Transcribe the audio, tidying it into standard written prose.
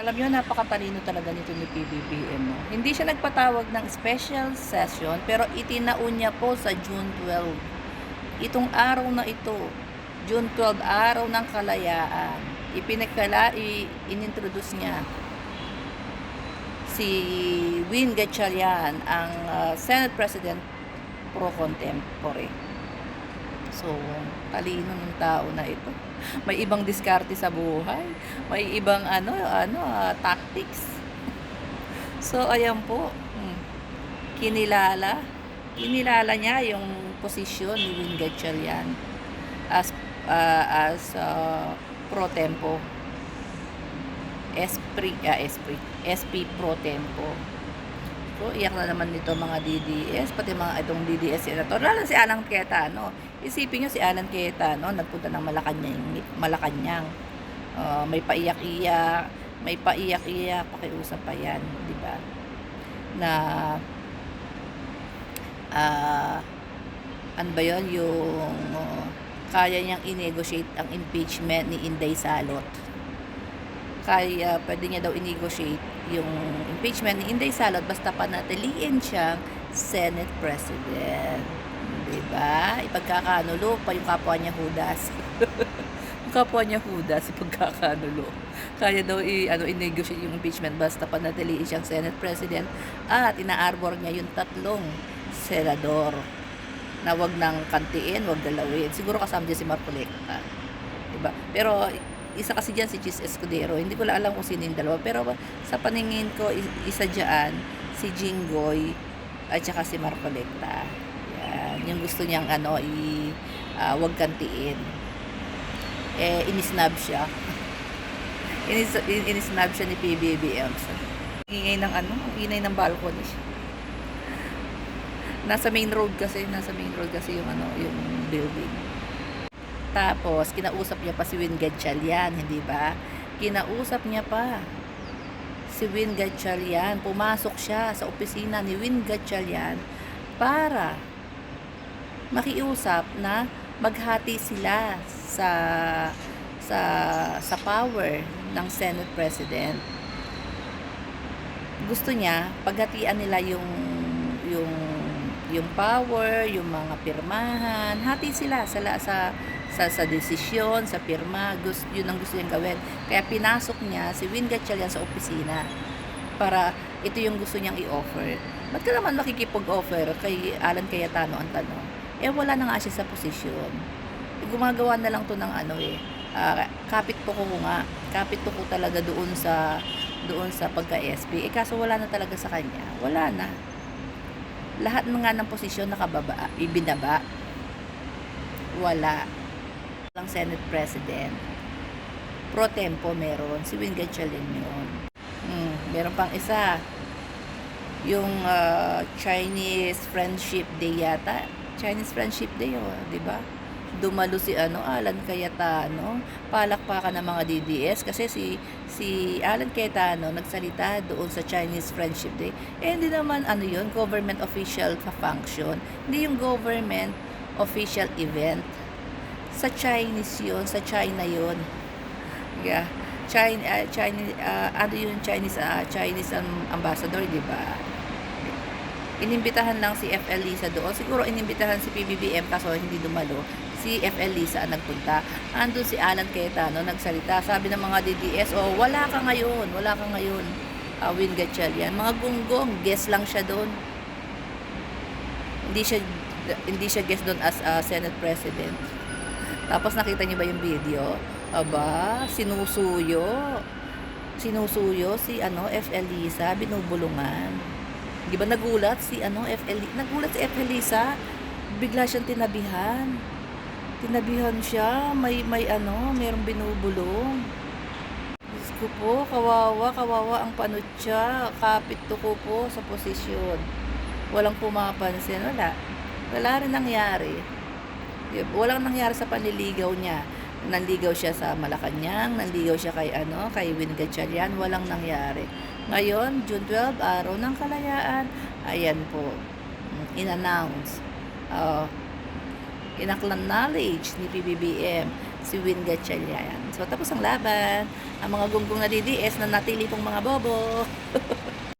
Alam niyo, napakatalino talaga nito ni PBBM, 'no. Hindi siya nagpatawag ng special session, pero itinaon niya po sa June 12. Itong araw na ito, June 12, araw ng kalayaan, inintroduce niya si Win Gatchalian, ang Senate President pro contempore. So, talino ng tao na ito. May ibang diskarte sa buhay. May ibang tactics. So, ayan po. Kinilala. Kinilala niya yung posisyon ni Win Gatchalian as pro tempo. SP pro tempo. So, iyak na naman nito mga DDS, pati mga itong DDS senator, lalo si Alan Cayetano. Isipin nyo si Alan Cayetano, nagpunta ng Malacanang. May paiyak-iyak, pakiusap pa yan, di ba? Na, ano ba yun, yung kaya niyang i-negotiate ang impeachment ni Inday Salot. Kaya pwede niya daw i-negotiate yung impeachment ni Inday Salot basta panatiliin siyang Senate President. Diba? Ipagkakanulo pa yung kapwa niya Judas. Yung kapwa niya Judas, ipagkakanulo. Kaya daw i-negotiate yung impeachment basta panatiliin siyang Senate President at ina-arbor niya yung 3 senador na wag nang kantiin, wag galawin. Siguro kasama dyan si Marcolecta. Diba? Pero isa kasi dyan si Chis Escudero. Hindi ko lang alam kung sino yung dalawa. Pero sa paningin ko, isa dyan, si Jinggoy at saka si Marcolecta. Yan. Yung gusto niyang wag kantiin. Inisnab siya. Inisnab siya ni PBBM. Ingay ng balcony siya. Nasa main road kasi yung yung building. Tapos, kinausap niya pa si Win Gatchalian, hindi ba? Kinausap niya pa si Win Gatchalian. Pumasok siya sa opisina ni Win Gatchalian para makiusap na maghati sila sa power ng Senate President. Gusto niya paghatian nila yung power, yung mga pirmahan, hati sila sa desisyon, sa pirma, yun ang gusto niyang gawin. Kaya pinasok niya si Win Gatchalian sa opisina para ito yung gusto niyang i-offer. Ba't ka naman makikipag-offer kay Alan Cayetano ang tanong? Wala na nga siya sa posisyon. Gumagawa na lang to ng kapit po ko nga. Kapit po ko talaga doon sa pagka-SP. Kaso wala na talaga sa kanya. Wala na. Lahat nga ng posisyon nakababa, ibinaba. Wala. Lang Senate President. Pro tempo meron. Si Win Gatchalian yun. Meron pang isa. Yung Chinese Friendship Day yata. Chinese Friendship Day, di ba? Dumalo si Alan Cayetano. Palakpakan ng mga DDS kasi si Alan Cayetano nagsalita doon sa Chinese Friendship Day. Hindi naman yun, government official function. Hindi yung government official event. Sa Chinese yun, sa China yun. Yeah. Chinese ambassador, di ba? Inimbitahan lang si FL Lisa doon. Siguro inimbitahan si PBBM kaso hindi dumalo. Si FL Lisa ang nagpunta. Andun si Alan Cayetano nagsalita. Sabi ng mga DDS, wala ka ngayon. Win Gatchalian. Mga gunggong, guest lang siya doon. Hindi siya guest doon as Senate President. Tapos nakita niyo ba yung video? Aba, sinusuyo si FL Lisa, binubulungan. Di ba nagulat si FL Lisa, bigla siyang tinabihan siya, mayroong binubulong. Diyos ko po, kawawa ang panutya, kapit ko po sa posisyon. Walang pumapansin, wala rin nangyari. Walang nangyari sa panliligaw niya. Nanligaw siya sa Malacanang, nanligaw siya kay Win Gatchalian, walang nangyari. Ngayon, June 12, araw ng kalayaan, ayan po, in-announce, in-acknowledge ni PBBM si Win Gatchalian. So tapos ang laban, ang mga gunggong na DDS na natili pong mga bobo.